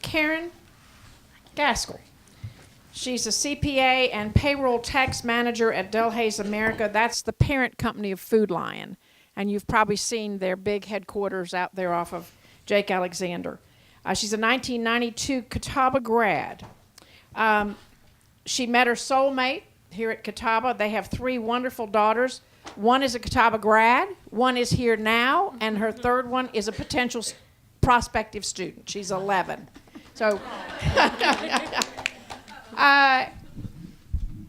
Karen Gaskill. She's a CPA and payroll tax manager at Delhaize America. That's the parent company of Food Lion. And you've probably seen their big headquarters out there off of Jake Alexander. She's a 1992 Catawba grad. She met her soulmate here at Catawba. They have three wonderful daughters. One is a Catawba grad, one is here now, and her third one is a potential prospective student. She's 11. So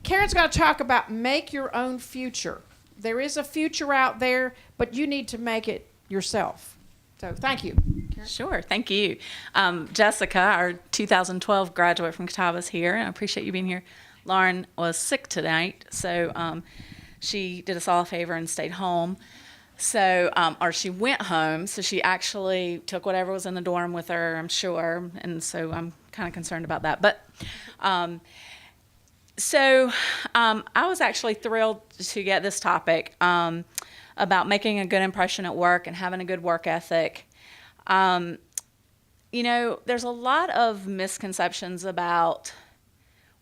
Karen's going to talk about make your own future. There is a future out there, but you need to make it yourself. So thank you. Karen. Sure, thank you. Jessica, our 2012 graduate from Catawba, is here, and I appreciate you being here. Lauren was sick tonight, so she did us all a favor and stayed home. So, or she went home, so she actually took whatever was in the dorm with her, I'm sure, and so I'm kind of concerned about that. But I was actually thrilled to get this topic about making a good impression at work and having a good work ethic. You know, there's a lot of misconceptions about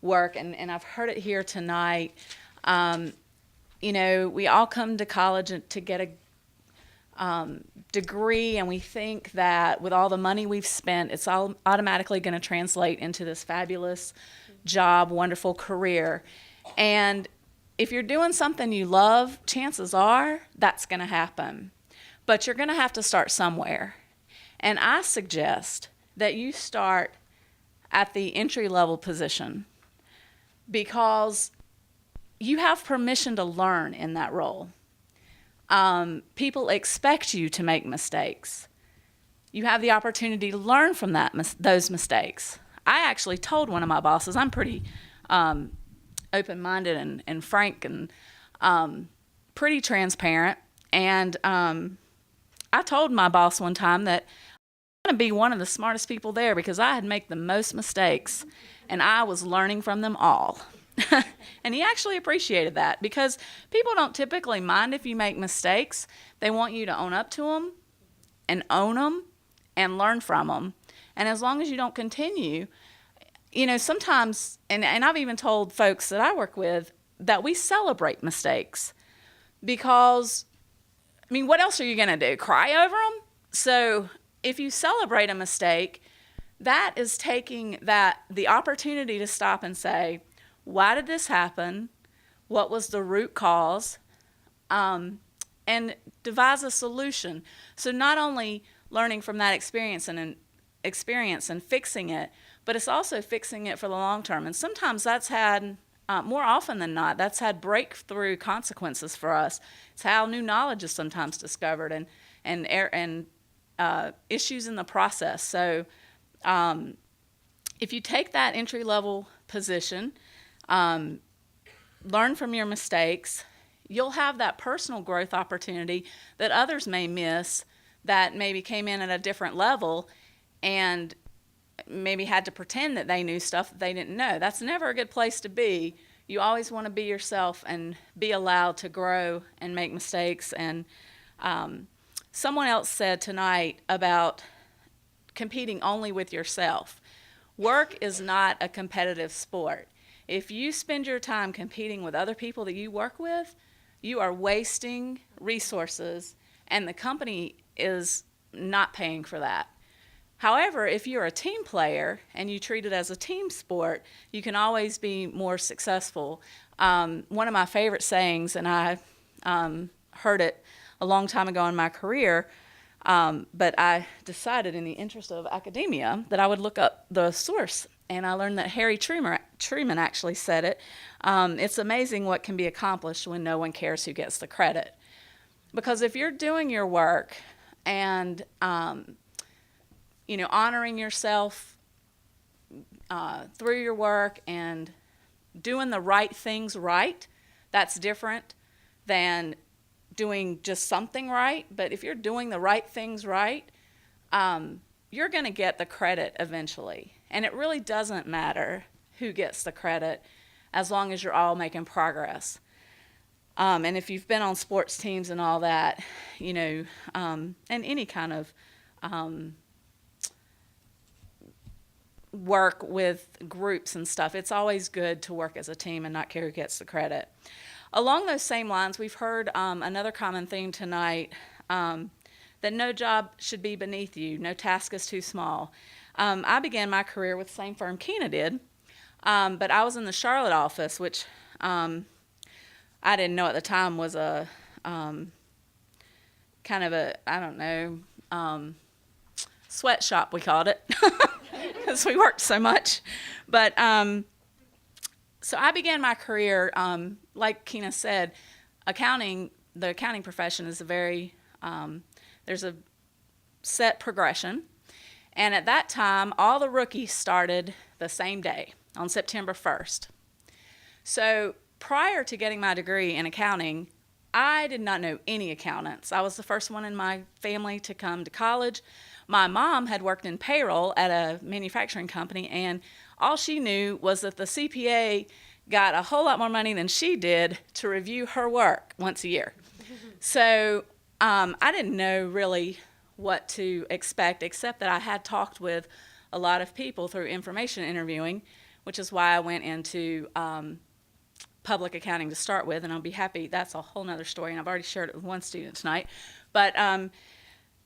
work, and I've heard it here tonight. You know, we all come to college to get a degree, and we think that with all the money we've spent, it's all automatically going to translate into this fabulous job, wonderful career. And if you're doing something you love, chances are that's going to happen. But you're going to have to start somewhere. And I suggest that you start at the entry-level position, because you have permission to learn in that role. People expect you to make mistakes. You have the opportunity to learn from those mistakes. I actually told one of my bosses, I'm pretty open-minded and frank and pretty transparent, and I told my boss one time that I'm going to be one of the smartest people there because I had made the most mistakes, and I was learning from them all. And he actually appreciated that, because people don't typically mind if you make mistakes. They want you to own up to them and own them and learn from them. And as long as you don't continue, you know, sometimes, and I've even told folks that I work with that we celebrate mistakes, because, I mean, what else are you going to do? Cry over them? So if you celebrate a mistake, that is taking the opportunity to stop and say, why did this happen? What was the root cause? And devise a solution. So not only learning from that experience and fixing it, but it's also fixing it for the long term. And sometimes that's had, more often than not, that's had breakthrough consequences for us. It's how new knowledge is sometimes discovered and issues in the process. So if you take that entry-level position, learn from your mistakes, you'll have that personal growth opportunity that others may miss, that maybe came in at a different level and maybe had to pretend that they knew stuff that they didn't know. That's never a good place to be. You always want to be yourself and be allowed to grow and make mistakes. And someone else said tonight about competing only with yourself. Work is not a competitive sport. If you spend your time competing with other people that you work with, you are wasting resources, and the company is not paying for that. However, if you're a team player and you treat it as a team sport, you can always be more successful. One of my favorite sayings, and I heard it a long time ago in my career, but I decided in the interest of academia that I would look up the source. And I learned that Harry Truman actually said it. It's amazing what can be accomplished when no one cares who gets the credit. Because if you're doing your work and you know, honoring yourself through your work and doing the right things right, that's different than doing just something right. But if you're doing the right things right, you're going to get the credit eventually. And it really doesn't matter who gets the credit as long as you're all making progress. And if you've been on sports teams and all that, you know, and any kind of work with groups and stuff. It's always good to work as a team and not care who gets the credit. Along those same lines, we've heard another common theme tonight, that no job should be beneath you, no task is too small. I began my career with the same firm Keena did, but I was in the Charlotte office, which I didn't know at the time was a kind of a, I don't know, sweatshop, we called it, because we worked so much. But so I began my career, like Keena said, the accounting profession is a very, there's a set progression. And at that time, all the rookies started the same day, on September 1st. So prior to getting my degree in accounting, I did not know any accountants. I was the first one in my family to come to college. My mom had worked in payroll at a manufacturing company, and all she knew was that the CPA got a whole lot more money than she did to review her work once a year. So I didn't know really what to expect, except that I had talked with a lot of people through information interviewing, which is why I went into public accounting to start with, and I'll be happy, that's a whole nother story, and I've already shared it with one student tonight. But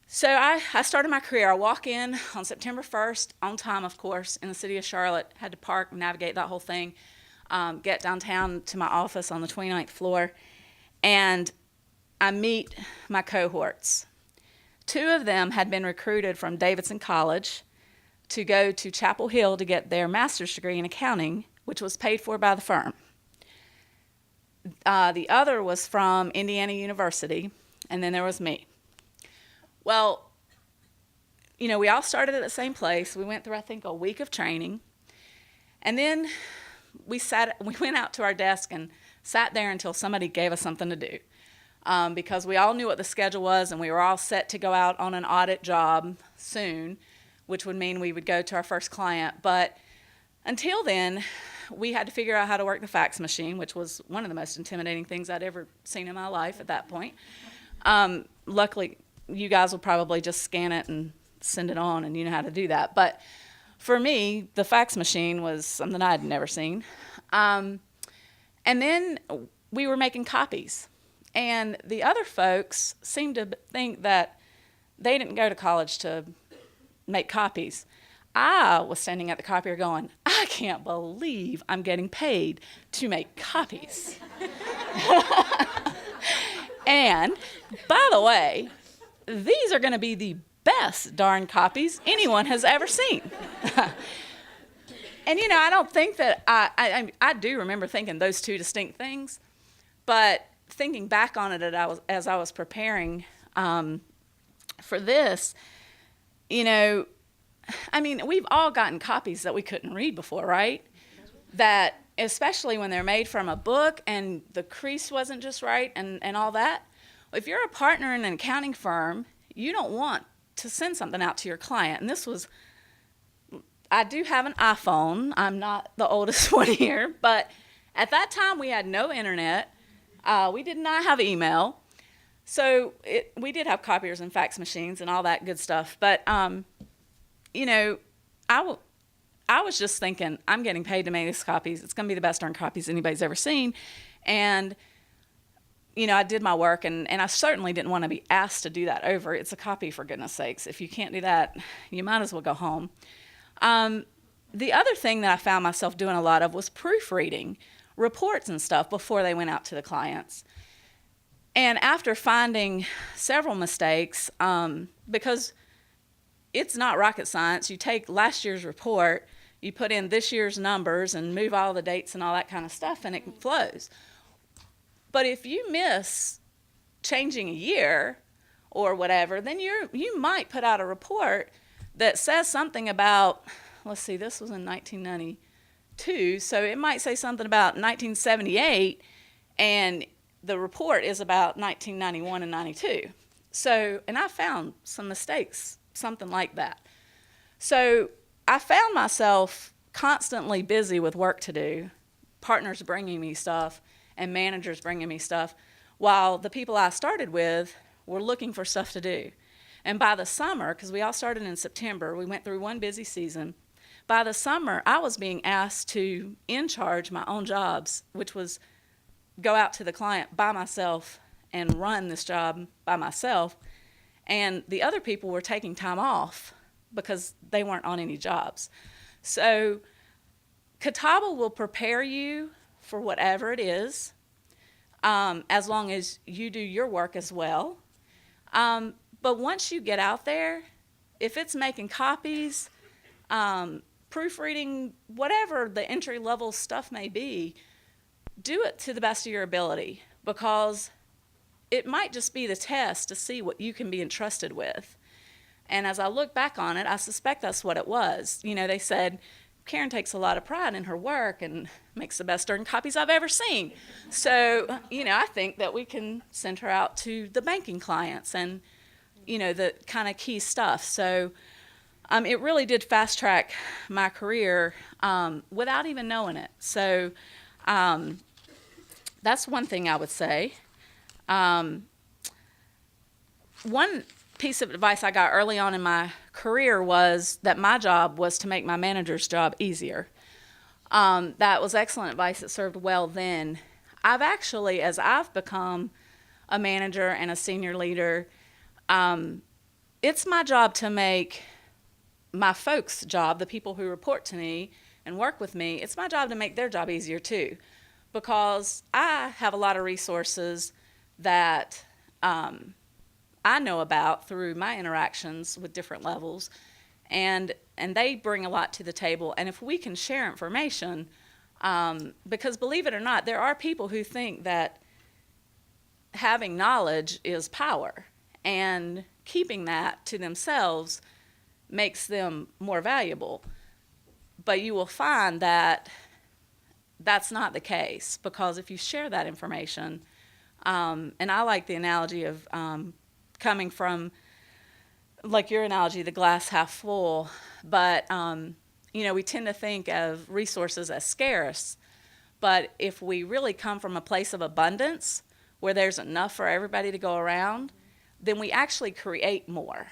so I started my career. I walk in on September 1st, on time, of course, in the city of Charlotte, had to park, navigate that whole thing, get downtown to my office on the 29th floor, and I meet my cohorts. 2 of them had been recruited from Davidson College to go to Chapel Hill to get their master's degree in accounting, which was paid for by the firm. The other was from Indiana University, and then there was me. Well, you know, we all started at the same place. We went through, I think, a week of training, and then we went out to our desk and sat there until somebody gave us something to do. Because we all knew what the schedule was, and we were all set to go out on an audit job soon, which would mean we would go to our first client. But until then, we had to figure out how to work the fax machine, which was one of the most intimidating things I'd ever seen in my life at that point. Luckily, you guys will probably just scan it and send it on, and you know how to do that. But for me, the fax machine was something I had never seen. And then we were making copies. And the other folks seemed to think that they didn't go to college to make copies. I was standing at the copier going, I can't believe I'm getting paid to make copies. And, by the way, these are going to be the best darn copies anyone has ever seen. And, you know, I don't think that I do remember thinking those 2 distinct things, but thinking back on it as I was preparing for this, you know, I mean, we've all gotten copies that we couldn't read before, right? That, especially when they're made from a book and the crease wasn't just right and all that. If you're a partner in an accounting firm, you don't want to send something out to your client. And this was, I do have an iPhone. I'm not the oldest one here, but at that time we had no internet. We did not have email, so we did have copiers and fax machines and all that good stuff. But, you know, I was just thinking, I'm getting paid to make these copies. It's going to be the best darn copies anybody's ever seen. And, you know, I did my work, and I certainly didn't want to be asked to do that over. It's a copy, for goodness sakes. If you can't do that, you might as well go home. The other thing that I found myself doing a lot of was proofreading reports and stuff before they went out to the clients. And after finding several mistakes, because it's not rocket science, you take last year's report, you put in this year's numbers and move all the dates and all that kind of stuff, and it flows. But if you miss changing a year or whatever, then you might put out a report that says something about, let's see, this was in 1992, so it might say something about 1978, and the report is about 1991 and 92. So, and I found some mistakes, something like that. So I found myself constantly busy with work to do, partners bringing me stuff and managers bringing me stuff, while the people I started with were looking for stuff to do. And by the summer, because we all started in September, we went through one busy season. by the summer, I was being asked to in charge my own jobs, which was go out to the client by myself and run this job by myself. And the other people were taking time off because they weren't on any jobs. So Catawba will prepare you for whatever it is, as long as you do your work as well. But once you get out there, if it's making copies, proofreading, whatever the entry-level stuff may be, do it to the best of your ability, because it might just be the test to see what you can be entrusted with. And as I look back on it, I suspect that's what it was. You know, they said, Karen takes a lot of pride in her work and makes the best darn copies I've ever seen. So, you know, I think that we can send her out to the banking clients and, you know, the kind of key stuff. So it really did fast track my career without even knowing it. So that's one thing I would say. One piece of advice I got early on in my career was that my job was to make my manager's job easier. That was excellent advice that served well then. I've actually, as I've become a manager and a senior leader, it's my job to make my folks' job, the people who report to me and work with me, it's my job to make their job easier too, because I have a lot of resources that I know about through my interactions with different levels, and they bring a lot to the table. And if we can share information, because believe it or not, there are people who think that having knowledge is power, and keeping that to themselves makes them more valuable. But you will find that that's not the case, because if you share that information, and I like the analogy of coming from, like your analogy, the glass half full, but you know, we tend to think of resources as scarce, but if we really come from a place of abundance where there's enough for everybody to go around, then we actually create more.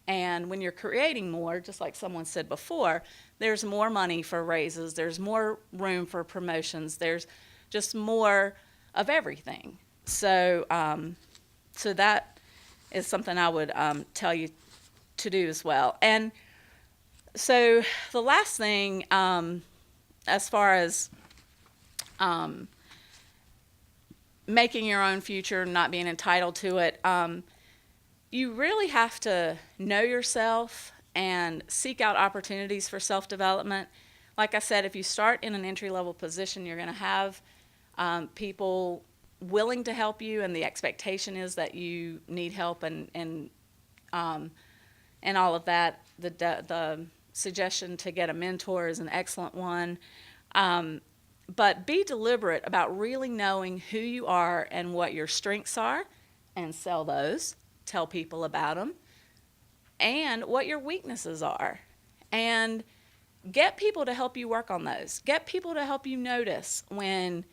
And when you're creating more, just like someone said before, there's more money for raises, there's more room for promotions, there's just more of everything. So so that is something I would tell you to do as well. And so the last thing, as far as making your own future, not being entitled to it, you really have to know yourself and seek out opportunities for self-development. Like I said, if you start in an entry-level position, you're going to have people willing to help you, and the expectation is that you need help and all of that. The suggestion to get a mentor is an excellent one. But be deliberate about really knowing who you are and what your strengths are, and sell those. Tell people about them, and what your weaknesses are, and get people to help you work on those. Get people to help you notice when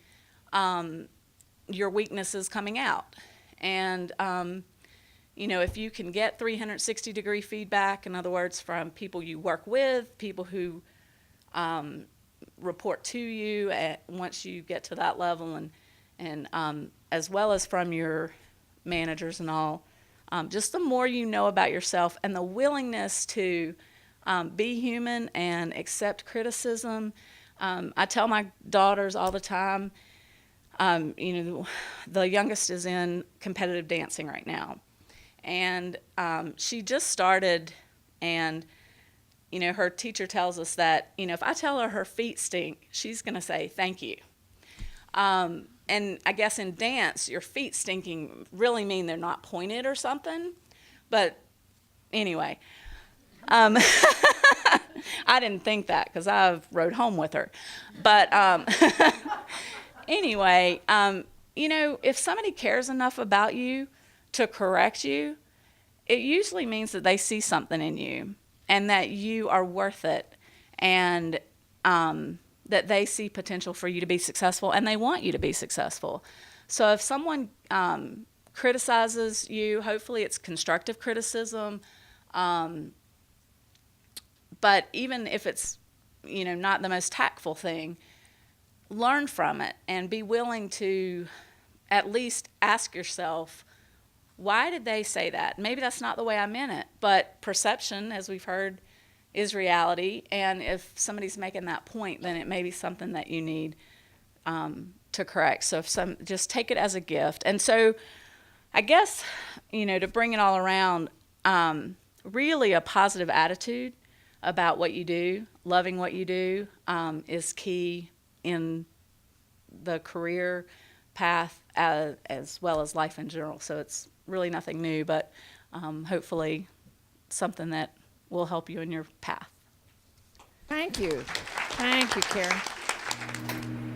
your weakness is coming out. And you know, if you can get 360-degree feedback, in other words, from people you work with, people who report to you once you get to that level, and as well as from your managers and all, just the more you know about yourself, and the willingness to be human and accept criticism. I tell my daughters all the time, you know, the youngest is in competitive dancing right now. And she just started, and, you know, her teacher tells us that, you know, if I tell her feet stink, she's going to say, thank you. And I guess in dance, your feet stinking really mean they're not pointed or something. But anyway, I didn't think that because I rode home with her. But anyway, you know, if somebody cares enough about you to correct you, it usually means that they see something in you and that you are worth it, and that they see potential for you to be successful, and they want you to be successful. So if someone criticizes you, hopefully it's constructive criticism, but even if it's not the most tactful thing, learn from it and be willing to at least ask yourself, why did they say that? Maybe that's not the way I meant it, but perception, as we've heard, is reality. And if somebody's making that point, then it may be something that you need to correct. So just take it as a gift. And so I guess, to bring it all around, really a positive attitude about what you do, loving what you do, is key in the career path as well as life in general. So it's really nothing new, but hopefully something that will help you in your path. Thank you. Thank you, Karen.